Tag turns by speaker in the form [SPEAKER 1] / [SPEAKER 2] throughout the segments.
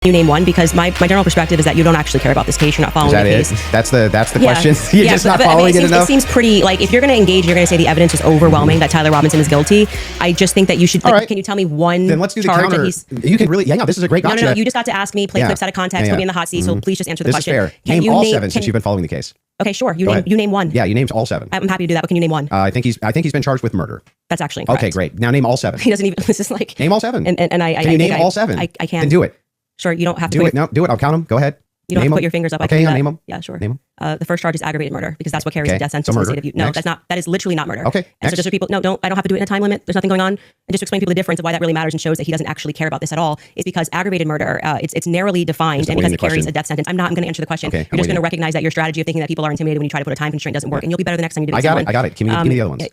[SPEAKER 1] You name one, because my general perspective is that you don't actually care about this case. You're not following the case.
[SPEAKER 2] That's the question. You're just not following it enough.
[SPEAKER 1] It seems pretty, like, if you're going to engage, you're going to say the evidence is overwhelming that Tyler Robinson is guilty. I just think that you should. Like, can you tell me one?
[SPEAKER 2] Then let's do the
[SPEAKER 1] charge
[SPEAKER 2] counter. You can really. Yeah, no, this is a great gotcha.
[SPEAKER 1] No. You just got to ask me, play clips out of context, put me in the hot seat. So please just answer the question.
[SPEAKER 2] This is fair. Name all 7 since you've been following the case.
[SPEAKER 1] Okay, sure. You name one.
[SPEAKER 2] Yeah, you named all 7.
[SPEAKER 1] I'm happy to do that. But can you name one?
[SPEAKER 2] I think he's been charged with murder.
[SPEAKER 1] That's actually incorrect.
[SPEAKER 2] Okay, great. Now name all 7.
[SPEAKER 1] He doesn't even. This is like
[SPEAKER 2] name all 7.
[SPEAKER 1] And I
[SPEAKER 2] can you name all 7?
[SPEAKER 1] I can.
[SPEAKER 2] Then do it.
[SPEAKER 1] Sure, you don't have to
[SPEAKER 2] do it. No, do it. I'll count them. Go ahead.
[SPEAKER 1] You don't have to put your fingers up.
[SPEAKER 2] Okay, I'll name them.
[SPEAKER 1] Yeah, sure.
[SPEAKER 2] Name them.
[SPEAKER 1] The first charge is aggravated murder, because that's what carries a death sentence in the state of Utah. No, that's not. That is literally not murder.
[SPEAKER 2] Okay.
[SPEAKER 1] And so just for people, I don't have to do it in a time limit. There's nothing going on. And just to explain to people the difference of why that really matters and shows that he doesn't actually care about this at all is because aggravated murder, it's narrowly defined, and because it carries a death sentence. I'm going to answer the question.
[SPEAKER 2] Okay,
[SPEAKER 1] you're just going to recognize that your strategy of thinking that people are intimidated when you try to put a time constraint doesn't work, and you'll be better the next time you do it.
[SPEAKER 2] I got it. Give me the other ones.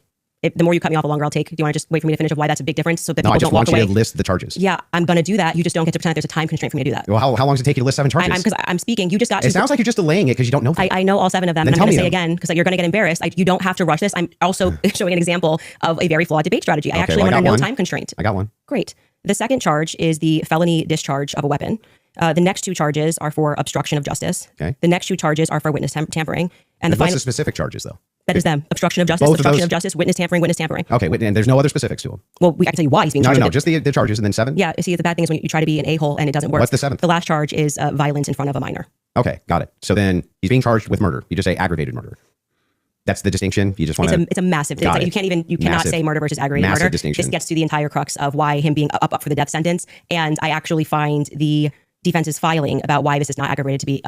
[SPEAKER 1] The more you cut me off, the longer I'll take. Do you want to just wait for me to finish of why that's a big difference so that people don't walk away?
[SPEAKER 2] No, I just want you to list the charges.
[SPEAKER 1] Yeah, I'm going to do that. You just don't get to pretend there's a time constraint for me to do that.
[SPEAKER 2] Well, how long does it take you to list 7 charges?
[SPEAKER 1] Because I'm speaking. You just got to.
[SPEAKER 2] It sounds like you're just delaying it because you don't know them.
[SPEAKER 1] I know all 7 of them.
[SPEAKER 2] Then
[SPEAKER 1] and I'm going to say
[SPEAKER 2] them
[SPEAKER 1] again, because you're going to get embarrassed. You don't have to rush this. I'm also showing an example of a very flawed debate strategy. I actually am under no time constraint.
[SPEAKER 2] I got one.
[SPEAKER 1] Great. The second charge is the felony discharge of a weapon. The next 2 charges are for obstruction of justice.
[SPEAKER 2] Okay.
[SPEAKER 1] The next 2 charges are for witness tampering. And
[SPEAKER 2] what's the specific charges, though?
[SPEAKER 1] That is them. Obstruction of justice, witness tampering, witness tampering.
[SPEAKER 2] Okay, and there's no other specifics to them?
[SPEAKER 1] Well, I can tell you why he's being charged.
[SPEAKER 2] No, just the charges and then 7?
[SPEAKER 1] Yeah, see, the bad thing is when you try to be an a-hole and it doesn't work.
[SPEAKER 2] What's the 7th?
[SPEAKER 1] The last charge is violence in front of a minor.
[SPEAKER 2] Okay, got it. So then he's being charged with murder. You just say aggravated murder. That's the distinction? You just want to...
[SPEAKER 1] It's a massive... It's like you cannot say murder versus aggravated murder.
[SPEAKER 2] Distinction.
[SPEAKER 1] This gets to the entire crux of why him being up for the death sentence. And I actually find the defense's filing about why this is not aggravated to be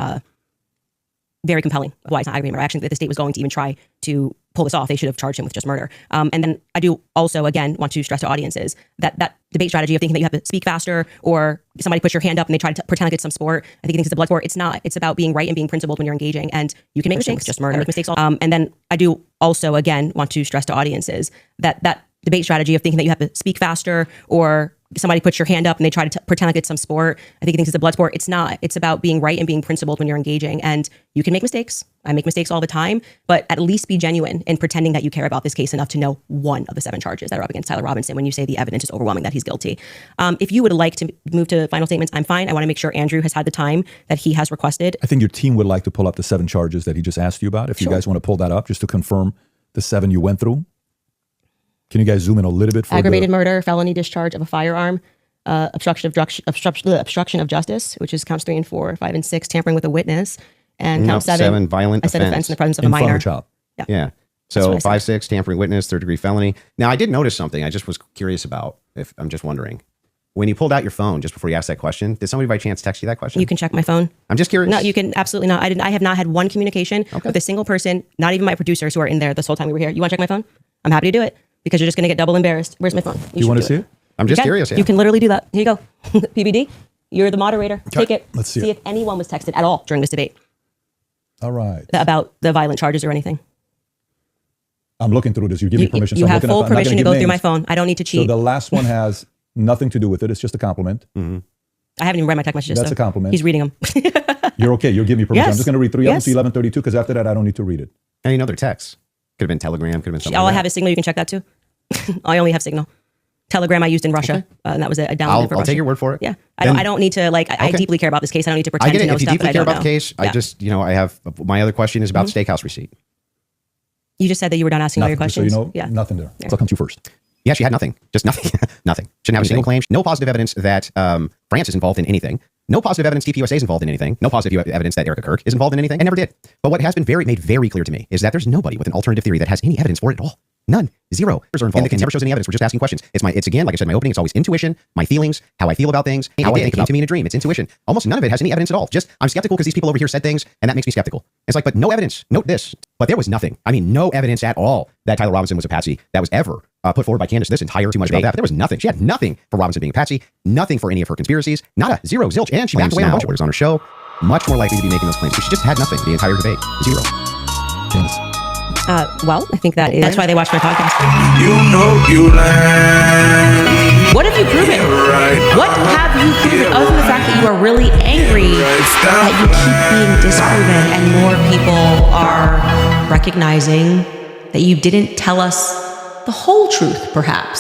[SPEAKER 1] very compelling of why it's not aggravated murder. Actually, if the state was going to even try to pull this off, they should have charged him with just murder. And then I do also, again, want to stress to audiences that debate strategy of thinking that you have to speak faster or somebody puts your hand up and they try to pretend like it's some sport. I think he thinks it's a blood sport. It's not. It's about being right and being principled when you're engaging. And you can make mistakes. Just murder. Make mistakes. And then I do also, again, want to stress to audiences that debate strategy of thinking that you have to speak faster or somebody puts your hand up and they try to pretend like it's some sport. I think he thinks it's a blood sport. It's not. It's about being right and being principled when you're engaging. And you can make mistakes. I make mistakes all the time, but at least be genuine in pretending that you care about this case enough to know one of the 7 charges that are up against Tyler Robinson when you say the evidence is overwhelming that he's guilty. If you would like to move to final statements, I'm fine. I want to make sure Andrew has had the time that he has requested.
[SPEAKER 3] I think your team would like to pull up the 7 charges that he just asked you about. If you guys want to pull that up just to confirm the 7 you went through. Can you guys zoom in a little bit? For
[SPEAKER 1] aggravated murder, felony discharge of a firearm, obstruction of justice, which is counts 3 and 4, 5 and 6, tampering with a witness, and count 7,
[SPEAKER 2] violent
[SPEAKER 1] offense in the presence of a minor.
[SPEAKER 2] Yeah. So 5, 6, tampering witness, 3rd degree felony. Now I did notice something. I just was curious about. If I'm just wondering, when you pulled out your phone just before you asked that question, did somebody by chance text you that question?
[SPEAKER 1] You can check my phone.
[SPEAKER 2] I'm just curious.
[SPEAKER 1] No, you can absolutely not. I have not had one communication with a single person, not even my producers who are in there this whole time we were here. You want to check my phone? I'm happy to do it because you're just going to get double embarrassed. Where's my phone?
[SPEAKER 3] You want to see it?
[SPEAKER 2] I'm just curious. Yeah.
[SPEAKER 1] You can literally do that. Here you go. PBD, you're the moderator. Take it.
[SPEAKER 3] Let's see
[SPEAKER 1] if anyone was texted at all during this debate.
[SPEAKER 3] All right.
[SPEAKER 1] About the violent charges or anything.
[SPEAKER 3] I'm looking through this. You give me permission.
[SPEAKER 1] You have full permission to go through my phone. I don't need to cheat.
[SPEAKER 3] So the last one has nothing to do with it. It's just a compliment.
[SPEAKER 1] I haven't even read my text messages.
[SPEAKER 3] That's a compliment.
[SPEAKER 1] He's reading them.
[SPEAKER 3] You're okay. You'll give me permission.
[SPEAKER 1] Yes.
[SPEAKER 3] I'm just going to read 3 of them to 1132 because after that, I don't need to read it.
[SPEAKER 2] Any other text? Could have been Telegram. Could have been something.
[SPEAKER 1] All I have is Signal. You can check that too. I only have Signal. Telegram I used in Russia, and that was a download for Russia.
[SPEAKER 2] I'll take your word for it.
[SPEAKER 1] Yeah, I don't need to I deeply care about this case. I don't need to pretend to know
[SPEAKER 2] if you
[SPEAKER 1] stuff
[SPEAKER 2] deeply
[SPEAKER 1] that
[SPEAKER 2] care
[SPEAKER 1] I don't
[SPEAKER 2] about the case, I just I have my other question is about steakhouse receipt.
[SPEAKER 1] You just said that you were done asking all your questions.
[SPEAKER 3] So nothing there. I'll come to you first.
[SPEAKER 2] Yeah, she had nothing. Just nothing. Nothing. Shouldn't have a single claim. No positive evidence that France is involved in anything. No positive evidence TPUSA is involved in anything. No positive evidence that Erica Kirk is involved in anything, and never did. But what has been made very clear to me is that there's nobody with an alternative theory that has any evidence for it at all. None. 0 are involved. And the case never shows any evidence. We're just asking questions. It's again, like I said in my opening, it's always intuition, my feelings, how I feel about things, how I think about to me in a dream. It's intuition. Almost none of it has any evidence at all. Just I'm skeptical because these people over here said things, and that makes me skeptical. It's like, but no evidence. Note this. But there was nothing. I mean, no evidence at all that Tyler Robinson was a patsy that was ever put forward by Candace this entire too much about that. But there was nothing. She had nothing for Robinson being a patsy, nothing for any of her conspiracies, not a 0, zilch. And she backed away on a bunch of orders on her show. Much more likely to be making those claims. But she just had nothing the entire debate. 0.
[SPEAKER 3] Candace.
[SPEAKER 1] Well, I think that's why they watch my podcast.
[SPEAKER 4] You know you lying.
[SPEAKER 1] What have you proven? What have you proven other than the fact that you are really angry that you keep being disproven and more people are recognizing that you didn't tell us the whole truth, perhaps?